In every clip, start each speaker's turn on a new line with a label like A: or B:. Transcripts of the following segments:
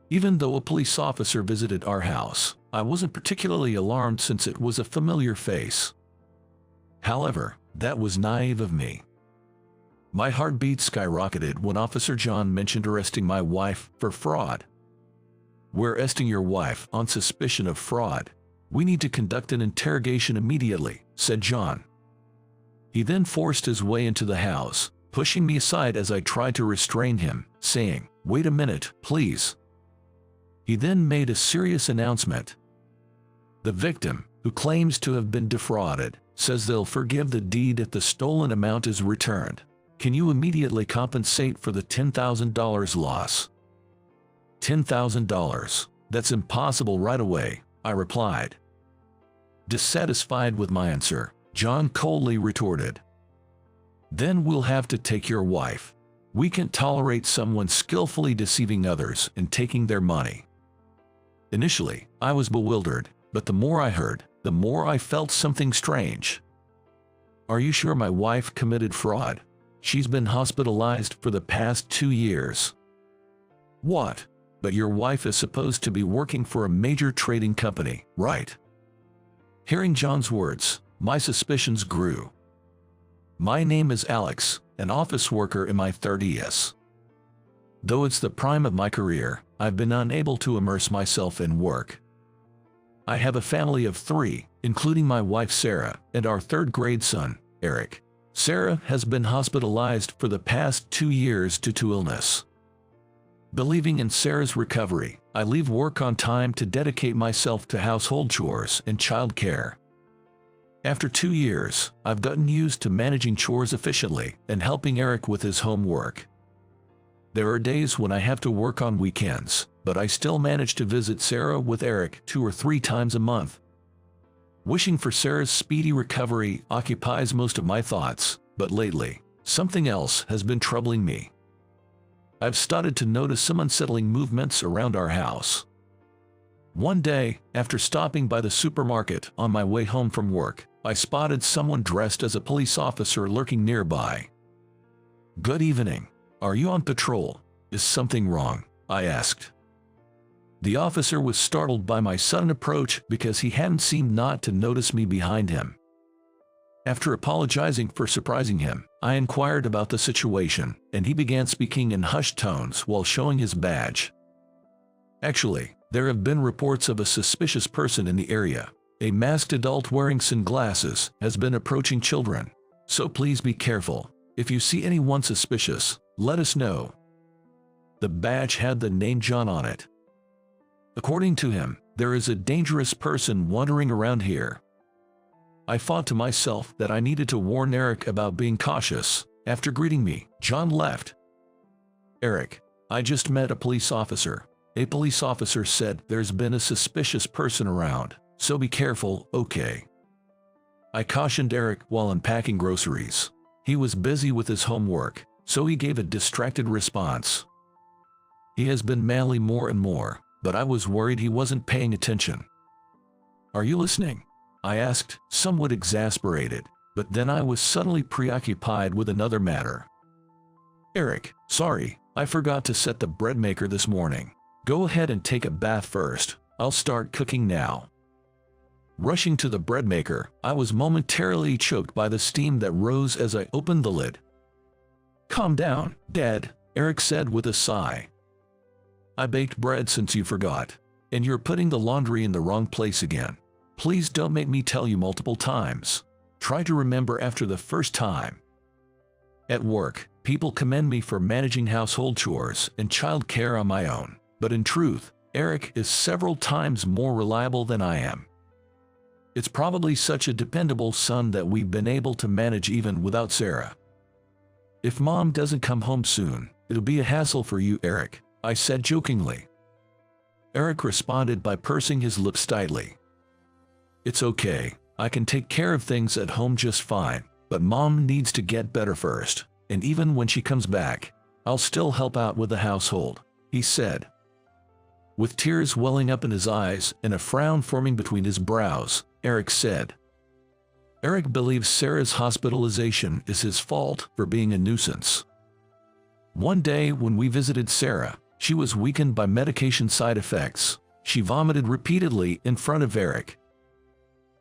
A: Even though a police officer visited our house, I wasn't particularly alarmed since it was a familiar face. However, that was naive of me. My heartbeat skyrocketed when Officer John mentioned arresting my wife for fraud. "We're arresting your wife on suspicion of fraud. We need to conduct an interrogation immediately," said John. He then forced his way into the house, pushing me aside as I tried to restrain him, saying, "Wait a minute, please." He then made a serious announcement. The victim, who claims to have been defrauded, says they'll forgive the deed if the stolen amount is returned. Can you immediately compensate for the $10,000 loss? $10,000. That's impossible right away, I replied. Dissatisfied with my answer, John coldly retorted, "Then we'll have to take your wife. We can't tolerate someone skillfully deceiving others and taking their money." Initially, I was bewildered, but the more I heard, the more I felt something strange. "Are you sure my wife committed fraud? She's been hospitalized for the past 2 years. "What? But your wife is supposed to be working for a major trading company, right?" Hearing John's words, my suspicions grew. My name is Alex, an office worker in my 30s. Though it's the prime of my career, I've been unable to immerse myself in work. I have a family of 3, including my wife Sarah and our 3rd-grade son, Eric. Sarah has been hospitalized for the past 2 years due to illness. Believing in Sarah's recovery, I leave work on time to dedicate myself to household chores and child care. After 2 years, I've gotten used to managing chores efficiently and helping Eric with his homework. There are days when I have to work on weekends, but I still manage to visit Sarah with Eric 2 or 3 times a month. Wishing for Sarah's speedy recovery occupies most of my thoughts, but lately, something else has been troubling me. I've started to notice some unsettling movements around our house. One day, after stopping by the supermarket on my way home from work, I spotted someone dressed as a police officer lurking nearby. "Good evening. Are you on patrol? Is something wrong?" I asked. The officer was startled by my sudden approach because he hadn't seemed not to notice me behind him. After apologizing for surprising him, I inquired about the situation, and he began speaking in hushed tones while showing his badge. "Actually, there have been reports of a suspicious person in the area. A masked adult wearing sunglasses has been approaching children. So please be careful. If you see anyone suspicious, let us know." The badge had the name John on it. According to him, there is a dangerous person wandering around here. I thought to myself that I needed to warn Eric about being cautious. After greeting me, John left. "Eric, I just met a police officer. A police officer said there's been a suspicious person around, so be careful, okay?" I cautioned Eric while unpacking groceries. He was busy with his homework, so he gave a distracted response. He has been manly more and more, but I was worried he wasn't paying attention. "Are you listening?" I asked, somewhat exasperated, but then I was suddenly preoccupied with another matter. "Eric, sorry, I forgot to set the bread maker this morning. Go ahead and take a bath first. I'll start cooking now." Rushing to the bread maker, I was momentarily choked by the steam that rose as I opened the lid. "Calm down, Dad," Eric said with a sigh. "I baked bread since you forgot, and you're putting the laundry in the wrong place again. Please don't make me tell you multiple times. Try to remember after the first time." At work, people commend me for managing household chores and child care on my own, but in truth, Eric is several times more reliable than I am. It's probably such a dependable son that we've been able to manage even without Sarah. "If Mom doesn't come home soon, it'll be a hassle for you, Eric," I said jokingly. Eric responded by pursing his lips tightly. "It's okay, I can take care of things at home just fine, but Mom needs to get better first, and even when she comes back, I'll still help out with the household," he said. With tears welling up in his eyes and a frown forming between his brows, Eric said, Eric believes Sarah's hospitalization is his fault for being a nuisance. One day when we visited Sarah, She was weakened by medication side effects. She vomited repeatedly in front of Eric.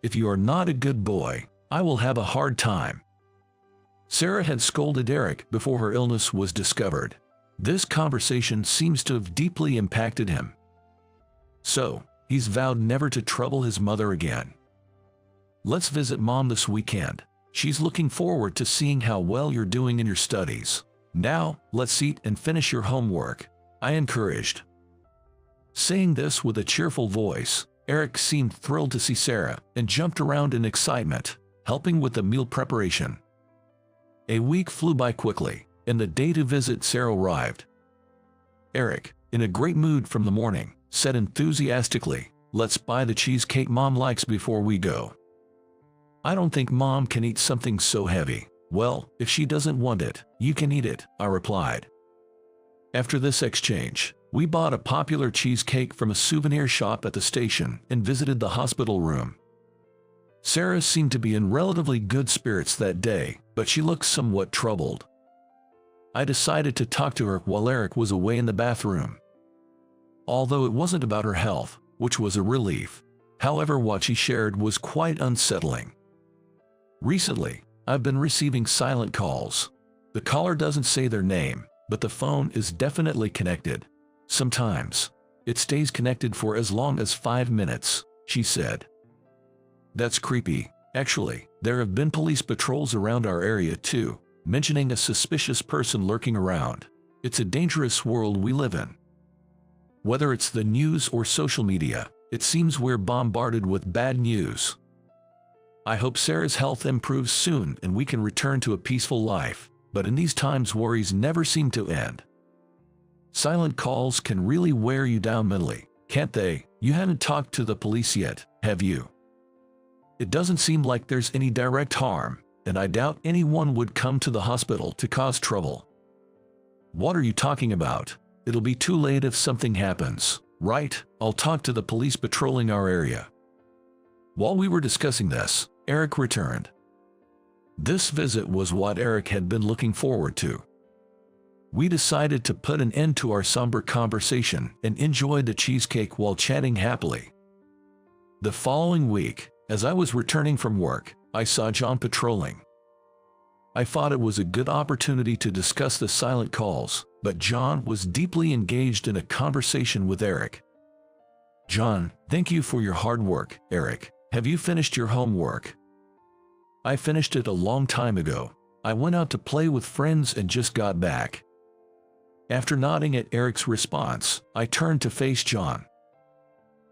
A: "If you are not a good boy, I will have a hard time." Sarah had scolded Eric before her illness was discovered. This conversation seems to have deeply impacted him. So, he's vowed never to trouble his mother again. Let's visit Mom this weekend. She's looking forward to seeing how well you're doing in your studies. Now, let's eat and finish your homework, I encouraged. Saying this with a cheerful voice, Eric seemed thrilled to see Sarah and jumped around in excitement, helping with the meal preparation. A week flew by quickly, and the day to visit Sarah arrived. Eric, in a great mood from the morning, said enthusiastically, "Let's buy the cheesecake Mom likes before we go." "I don't think Mom can eat something so heavy." "Well, if she doesn't want it, you can eat it," I replied. After this exchange, we bought a popular cheesecake from a souvenir shop at the station and visited the hospital room. Sarah seemed to be in relatively good spirits that day, but she looked somewhat troubled. I decided to talk to her while Eric was away in the bathroom. Although it wasn't about her health, which was a relief, however, what she shared was quite unsettling. "Recently, I've been receiving silent calls. The caller doesn't say their name, but the phone is definitely connected. Sometimes, it stays connected for as long as 5 minutes, she said. "That's creepy. Actually, there have been police patrols around our area too, mentioning a suspicious person lurking around. It's a dangerous world we live in. Whether it's the news or social media, it seems we're bombarded with bad news. I hope Sarah's health improves soon and we can return to a peaceful life, but in these times worries never seem to end." Silent calls can really wear you down mentally, can't they? You haven't talked to the police yet, have you? It doesn't seem like there's any direct harm, and I doubt anyone would come to the hospital to cause trouble. "What are you talking about? It'll be too late if something happens, right? I'll talk to the police patrolling our area." While we were discussing this, Eric returned. This visit was what Eric had been looking forward to. We decided to put an end to our somber conversation and enjoy the cheesecake while chatting happily. The following week, as I was returning from work, I saw John patrolling. I thought it was a good opportunity to discuss the silent calls, but John was deeply engaged in a conversation with Eric. "John, thank you for your hard work, Eric. Have you finished your homework?" "I finished it a long time ago. I went out to play with friends and just got back." After nodding at Eric's response, I turned to face John.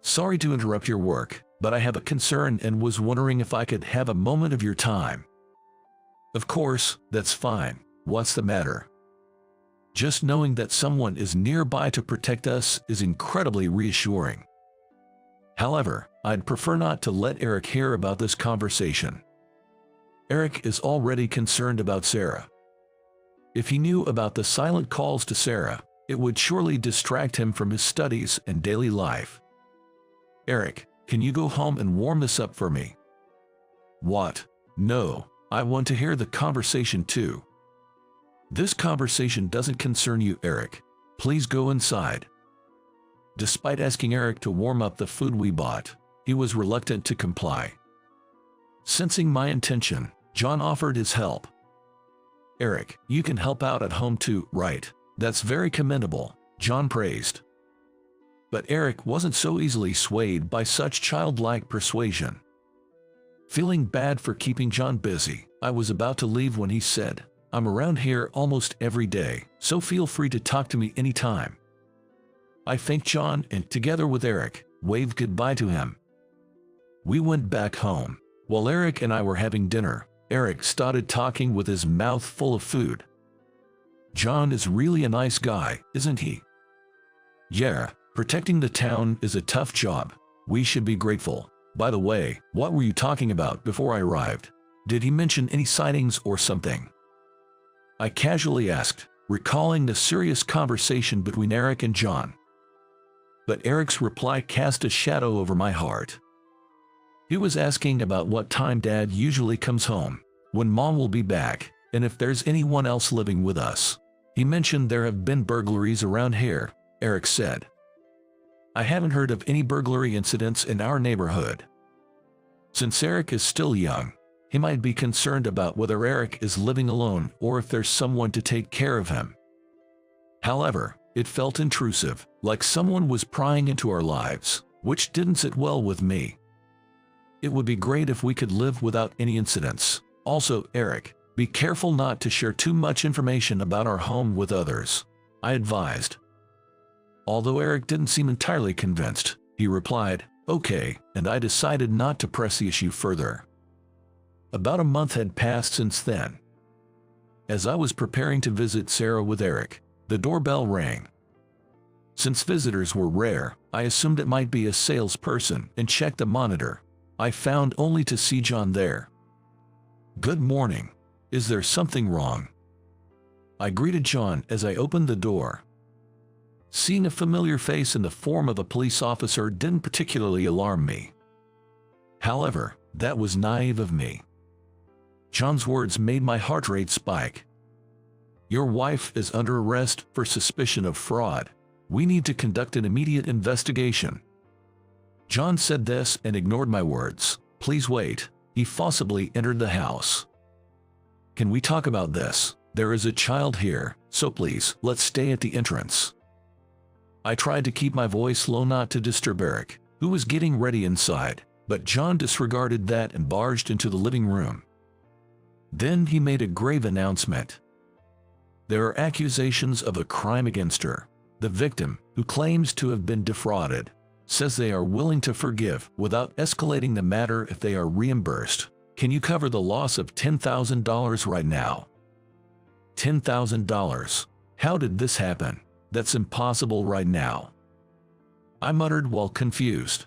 A: "Sorry to interrupt your work, but I have a concern and was wondering if I could have a moment of your time." "Of course, that's fine. What's the matter?" Just knowing that someone is nearby to protect us is incredibly reassuring. However, I'd prefer not to let Eric hear about this conversation. Eric is already concerned about Sarah. If he knew about the silent calls to Sarah, it would surely distract him from his studies and daily life. "Eric, can you go home and warm this up for me?" "What? No, I want to hear the conversation too." "This conversation doesn't concern you, Eric. Please go inside." Despite asking Eric to warm up the food we bought, he was reluctant to comply. Sensing my intention, John offered his help. "Eric, you can help out at home too, right? That's very commendable," John praised. But Eric wasn't so easily swayed by such childlike persuasion. Feeling bad for keeping John busy, I was about to leave when he said, "I'm around here almost every day, so feel free to talk to me anytime." I thanked John and, together with Eric, waved goodbye to him. We went back home. While Eric and I were having dinner, Eric started talking with his mouth full of food. "John is really a nice guy, isn't he?" "Yeah, protecting the town is a tough job. We should be grateful. By the way, what were you talking about before I arrived? Did he mention any sightings or something?" I casually asked, recalling the serious conversation between Eric and John. But Eric's reply cast a shadow over my heart. He was asking about what time Dad usually comes home, when Mom will be back, and if there's anyone else living with us. He mentioned there have been burglaries around here. Eric said. I haven't heard of any burglary incidents in our neighborhood. Since Eric is still young, he might be concerned about whether Eric is living alone or if there's someone to take care of him. However, it felt intrusive, like someone was prying into our lives, which didn't sit well with me. It would be great if we could live without any incidents. Also, Eric, be careful not to share too much information about our home with others, I advised. Although Eric didn't seem entirely convinced, he replied, "Okay," and I decided not to press the issue further. About a month had passed since then. As I was preparing to visit Sarah with Eric, the doorbell rang. Since visitors were rare, I assumed it might be a salesperson and checked the monitor. I found only to see John there. "Good morning. Is there something wrong?" I greeted John as I opened the door. Seeing a familiar face in the form of a police officer didn't particularly alarm me. However, that was naive of me. John's words made my heart rate spike. "Your wife is under arrest for suspicion of fraud. We need to conduct an immediate investigation." John said this and ignored my words. "Please wait." He forcibly entered the house. "Can we talk about this? There is a child here, so please, let's stay at the entrance." I tried to keep my voice low not to disturb Eric, who was getting ready inside, but John disregarded that and barged into the living room. Then he made a grave announcement. There are accusations of a crime against her. The victim, who claims to have been defrauded, says they are willing to forgive without escalating the matter if they are reimbursed. Can you cover the loss of $10,000 right now? $10,000? How did this happen? That's impossible right now, I muttered while confused.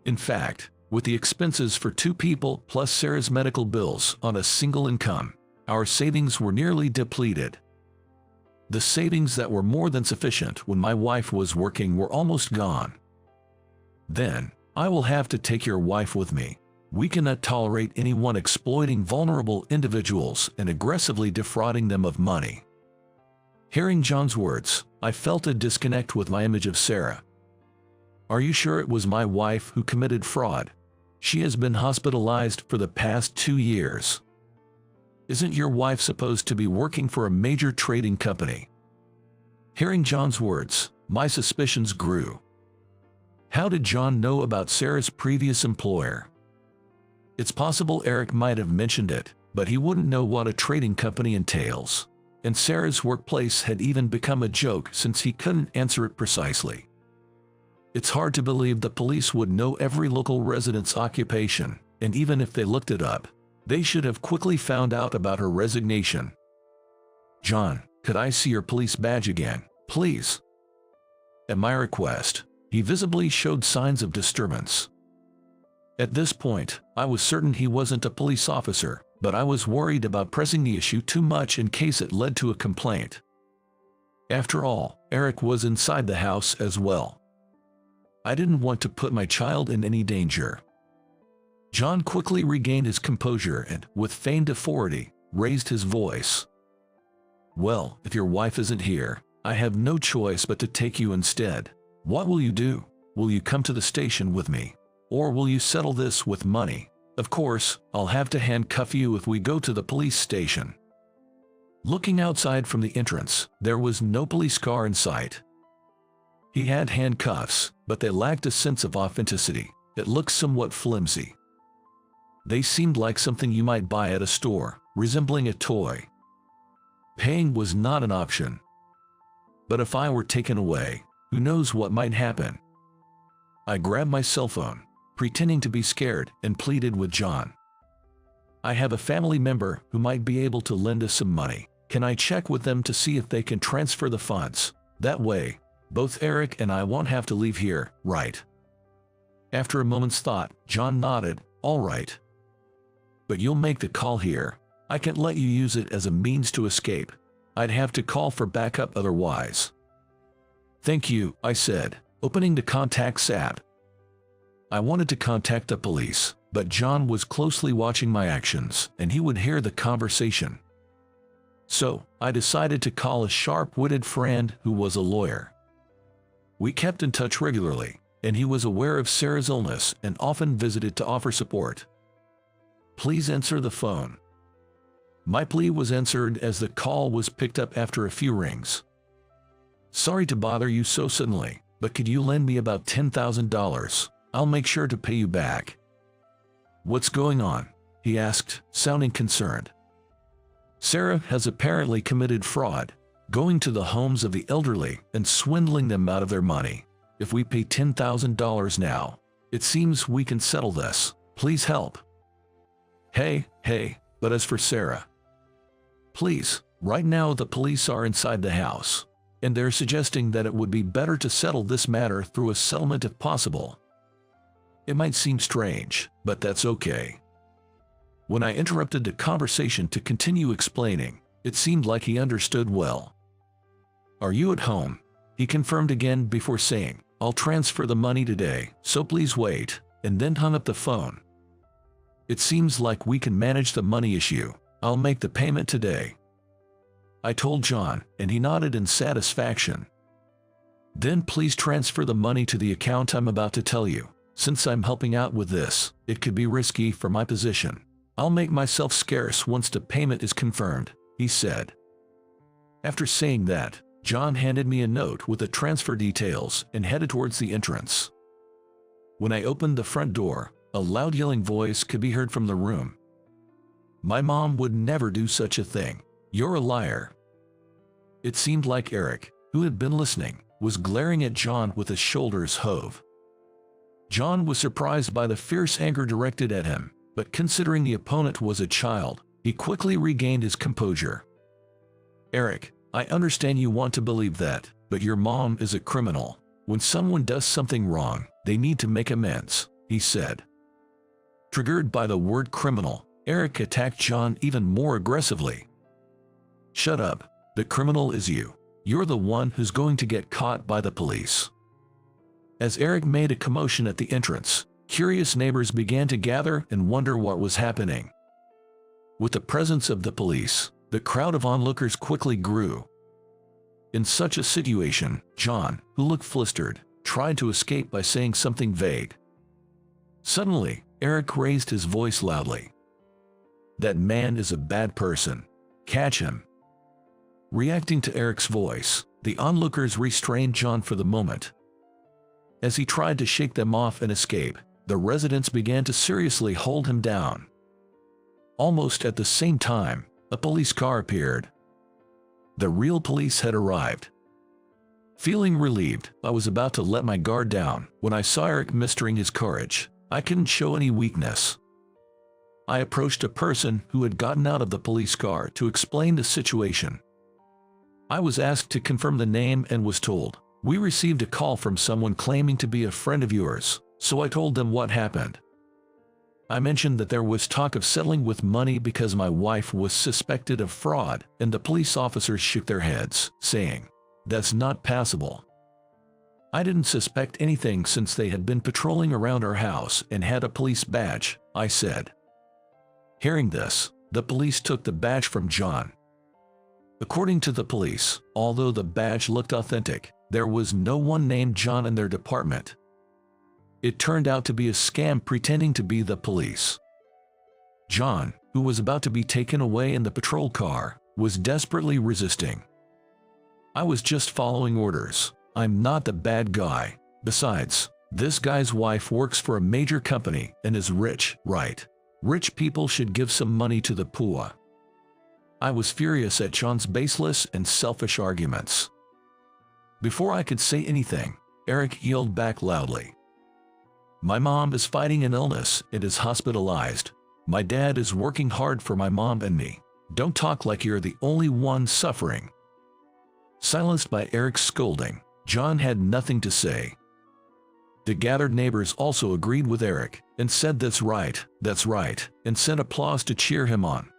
A: In fact, with the expenses for 2 people plus Sarah's medical bills on a single income, our savings were nearly depleted. The savings that were more than sufficient when my wife was working were almost gone. "Then, I will have to take your wife with me. We cannot tolerate anyone exploiting vulnerable individuals and aggressively defrauding them of money." Hearing John's words, I felt a disconnect with my image of Sarah. "Are you sure it was my wife who committed fraud? She has been hospitalized for the past 2 years. Isn't your wife supposed to be working for a major trading company?" Hearing John's words, my suspicions grew. How did John know about Sarah's previous employer? It's possible Eric might have mentioned it, but he wouldn't know what a trading company entails. And Sarah's workplace had even become a joke since he couldn't answer it precisely. It's hard to believe the police would know every local resident's occupation, and even if they looked it up, they should have quickly found out about her resignation. "John, could I see your police badge again, please?" At my request, he visibly showed signs of disturbance. At this point, I was certain he wasn't a police officer, but I was worried about pressing the issue too much in case it led to a complaint. After all, Eric was inside the house as well. I didn't want to put my child in any danger. John quickly regained his composure and, with feigned authority, raised his voice. "Well, if your wife isn't here, I have no choice but to take you instead. What will you do? Will you come to the station with me? Or will you settle this with money? Of course, I'll have to handcuff you if we go to the police station." Looking outside from the entrance, there was no police car in sight. He had handcuffs, but they lacked a sense of authenticity. It looked somewhat flimsy. They seemed like something you might buy at a store, resembling a toy. Paying was not an option. But if I were taken away, who knows what might happen? I grabbed my cell phone, pretending to be scared, and pleaded with John. "I have a family member who might be able to lend us some money. Can I check with them to see if they can transfer the funds? That way, both Eric and I won't have to leave here, right?" After a moment's thought, John nodded, "All right. But you'll make the call here. I can't let you use it as a means to escape. I'd have to call for backup otherwise." "Thank you," I said, opening the Contacts app. I wanted to contact the police, but John was closely watching my actions, and he would hear the conversation. So, I decided to call a sharp-witted friend who was a lawyer. We kept in touch regularly, and he was aware of Sarah's illness and often visited to offer support. Please answer the phone. My plea was answered as the call was picked up after a few rings. Sorry to bother you so suddenly, but could you lend me about $10,000? I'll make sure to pay you back. What's going on? He asked, sounding concerned. Sarah has apparently committed fraud, going to the homes of the elderly and swindling them out of their money. If we pay $10,000 now, it seems we can settle this. Please help. Hey, but as for Sarah, please, right now the police are inside the house, and they're suggesting that it would be better to settle this matter through a settlement if possible. It might seem strange, but that's okay. When I interrupted the conversation to continue explaining, it seemed like he understood well. Are you at home? He confirmed again before saying, I'll transfer the money today, so please wait, and then hung up the phone. It seems like we can manage the money issue. I'll make the payment today. I told John, and he nodded in satisfaction. Then please transfer the money to the account I'm about to tell you. Since I'm helping out with this, it could be risky for my position. I'll make myself scarce once the payment is confirmed, he said. After saying that, John handed me a note with the transfer details and headed towards the entrance. When I opened the front door, a loud yelling voice could be heard from the room. My mom would never do such a thing. You're a liar. It seemed like Eric, who had been listening, was glaring at John with his shoulders hove. John was surprised by the fierce anger directed at him, but considering the opponent was a child, he quickly regained his composure. Eric, I understand you want to believe that, but your mom is a criminal. When someone does something wrong, they need to make amends, he said. Triggered by the word criminal, Eric attacked John even more aggressively. Shut up. The criminal is you. You're the one who's going to get caught by the police. As Eric made a commotion at the entrance, curious neighbors began to gather and wonder what was happening. With the presence of the police, the crowd of onlookers quickly grew. In such a situation, John, who looked flustered, tried to escape by saying something vague. Suddenly, Eric raised his voice loudly. That man is a bad person. Catch him. Reacting to Eric's voice, the onlookers restrained John for the moment. As he tried to shake them off and escape, the residents began to seriously hold him down. Almost at the same time, a police car appeared. The real police had arrived. Feeling relieved, I was about to let my guard down when I saw Eric mustering his courage. I couldn't show any weakness. I approached a person who had gotten out of the police car to explain the situation. I was asked to confirm the name and was told, we received a call from someone claiming to be a friend of yours, so I told them what happened. I mentioned that there was talk of settling with money because my wife was suspected of fraud, and the police officers shook their heads, saying, that's not passable. I didn't suspect anything since they had been patrolling around our house and had a police badge, I said. Hearing this, the police took the badge from John. According to the police, although the badge looked authentic, there was no one named John in their department. It turned out to be a scam pretending to be the police. John, who was about to be taken away in the patrol car, was desperately resisting. I was just following orders. I'm not the bad guy. Besides, this guy's wife works for a major company and is rich, right? Rich people should give some money to the poor. I was furious at John's baseless and selfish arguments. Before I could say anything, Eric yelled back loudly. My mom is fighting an illness and is hospitalized. My dad is working hard for my mom and me. Don't talk like you're the only one suffering. Silenced by Eric's scolding, John had nothing to say. The gathered neighbors also agreed with Eric and said that's right, and sent applause to cheer him on.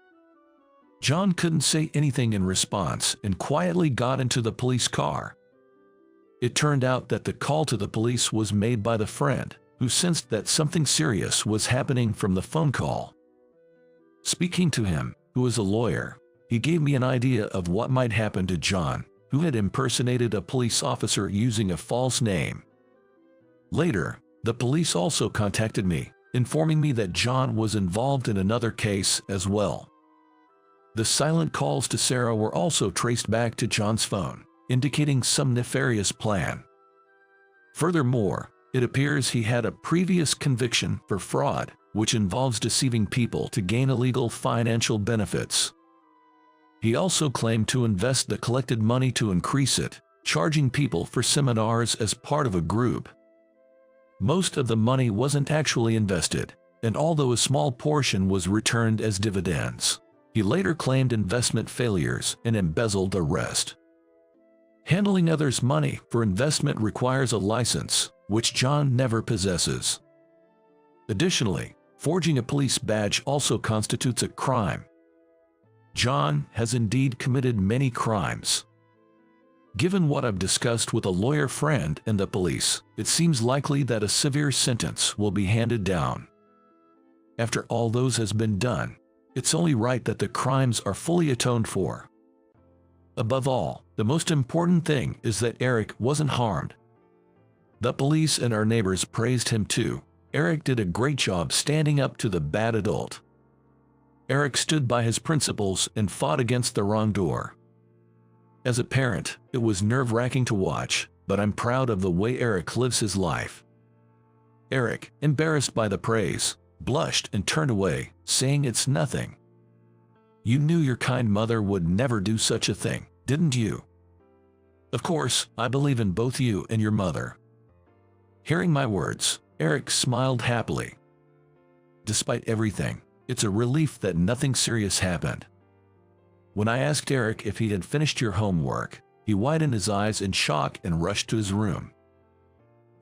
A: John couldn't say anything in response and quietly got into the police car. It turned out that the call to the police was made by the friend, who sensed that something serious was happening from the phone call. Speaking to him, who is a lawyer, he gave me an idea of what might happen to John, who had impersonated a police officer using a false name. Later, the police also contacted me, informing me that John was involved in another case as well. The silent calls to Sarah were also traced back to John's phone, indicating some nefarious plan. Furthermore, it appears he had a previous conviction for fraud, which involves deceiving people to gain illegal financial benefits. He also claimed to invest the collected money to increase it, charging people for seminars as part of a group. Most of the money wasn't actually invested, and although a small portion was returned as dividends, he later claimed investment failures and embezzled the rest. Handling others' money for investment requires a license, which John never possesses. Additionally, forging a police badge also constitutes a crime. John has indeed committed many crimes. Given what I've discussed with a lawyer friend and the police, it seems likely that a severe sentence will be handed down. After all those has been done, it's only right that the crimes are fully atoned for. Above all, the most important thing is that Eric wasn't harmed. The police and our neighbors praised him too. Eric did a great job standing up to the bad adult. Eric stood by his principles and fought against the wrongdoer. As a parent, it was nerve-wracking to watch, but I'm proud of the way Eric lives his life. Eric, embarrassed by the praise, blushed and turned away, saying it's nothing. You knew your kind mother would never do such a thing, didn't you? Of course, I believe in both you and your mother. Hearing my words, Eric smiled happily. Despite everything, it's a relief that nothing serious happened. When I asked Eric if he had finished your homework, he widened his eyes in shock and rushed to his room.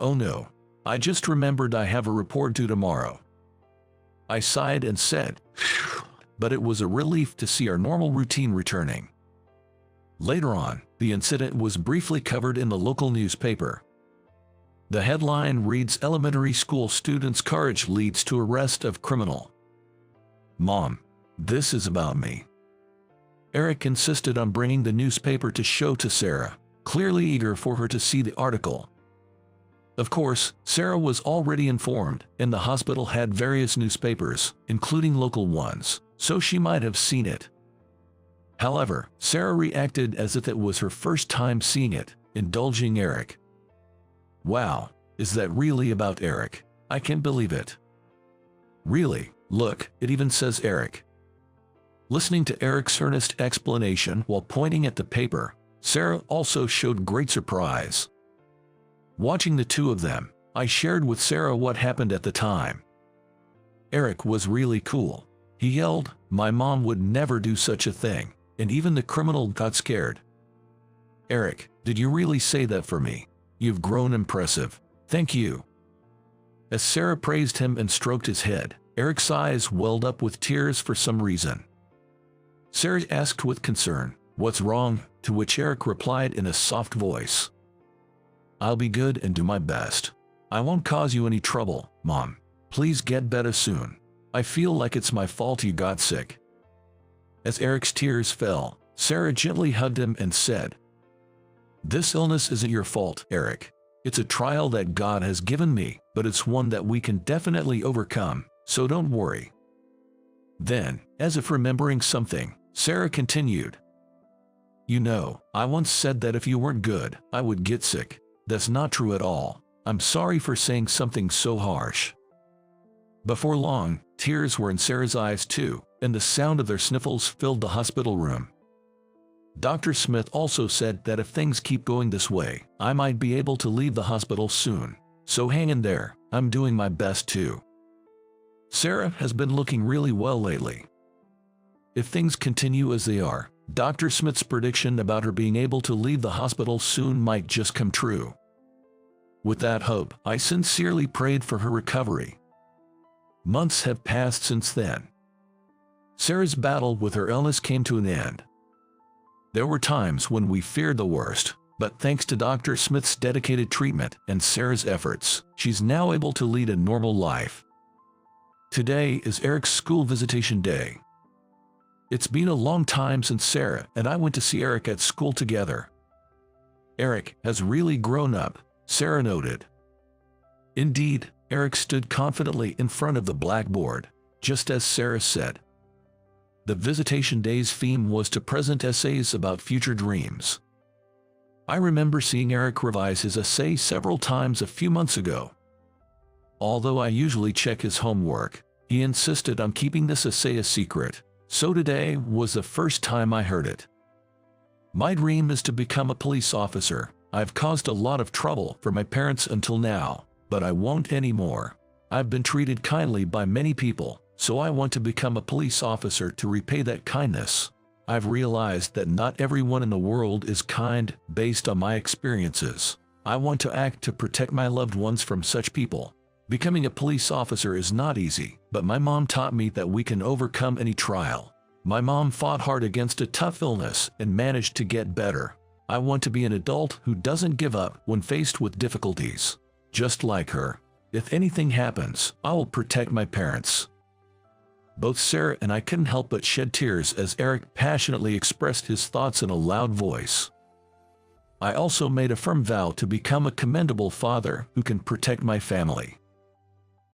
A: Oh no, I just remembered I have a report due tomorrow. I sighed and said, but it was a relief to see our normal routine returning. Later on, the incident was briefly covered in the local newspaper. The headline reads, "Elementary school student's courage leads to arrest of criminal." Mom, this is about me. Eric insisted on bringing the newspaper to show to Sarah, clearly eager for her to see the article. Of course, Sarah was already informed, and the hospital had various newspapers, including local ones, so she might have seen it. However, Sarah reacted as if it was her first time seeing it, indulging Eric. Wow, is that really about Eric? I can't believe it. Really, look, it even says Eric. Listening to Eric's earnest explanation while pointing at the paper, Sarah also showed great surprise. Watching the two of them, I shared with Sarah what happened at the time. Eric was really cool. He yelled, "My mom would never do such a thing," and even the criminal got scared. Eric, did you really say that for me? You've grown impressive. Thank you. As Sarah praised him and stroked his head, Eric's eyes welled up with tears for some reason. Sarah asked with concern, "What's wrong?" to which Eric replied in a soft voice, "I'll be good and do my best. I won't cause you any trouble, Mom. Please get better soon. I feel like it's my fault you got sick." As Eric's tears fell, Sarah gently hugged him and said, "This illness isn't your fault, Eric. It's a trial that God has given me, but it's one that we can definitely overcome, so don't worry." Then, as if remembering something, Sarah continued, "You know, I once said that if you weren't good, I would get sick. That's not true at all. I'm sorry for saying something so harsh." Before long, tears were in Sarah's eyes too, and the sound of their sniffles filled the hospital room. Dr. Smith also said that if things keep going this way, I might be able to leave the hospital soon. So hang in there, I'm doing my best too. Sarah has been looking really well lately. If things continue as they are, Dr. Smith's prediction about her being able to leave the hospital soon might just come true. With that hope, I sincerely prayed for her recovery. Months have passed since then. Sarah's battle with her illness came to an end. There were times when we feared the worst, but thanks to Dr. Smith's dedicated treatment and Sarah's efforts, she's now able to lead a normal life. Today is Eric's school visitation day. It's been a long time since Sarah and I went to see Eric at school together. Eric has really grown up, Sarah noted. Indeed, Eric stood confidently in front of the blackboard, just as Sarah said. The Visitation Day's theme was to present essays about future dreams. I remember seeing Eric revise his essay several times a few months ago. Although I usually check his homework, he insisted on keeping this essay a secret, so today was the first time I heard it. My dream is to become a police officer. I've caused a lot of trouble for my parents until now, but I won't anymore. I've been treated kindly by many people, so I want to become a police officer to repay that kindness. I've realized that not everyone in the world is kind based on my experiences. I want to act to protect my loved ones from such people. Becoming a police officer is not easy, but my mom taught me that we can overcome any trial. My mom fought hard against a tough illness and managed to get better. I want to be an adult who doesn't give up when faced with difficulties. Just like her. If anything happens, I will protect my parents. Both Sarah and I couldn't help but shed tears as Eric passionately expressed his thoughts in a loud voice. I also made a firm vow to become a commendable father who can protect my family.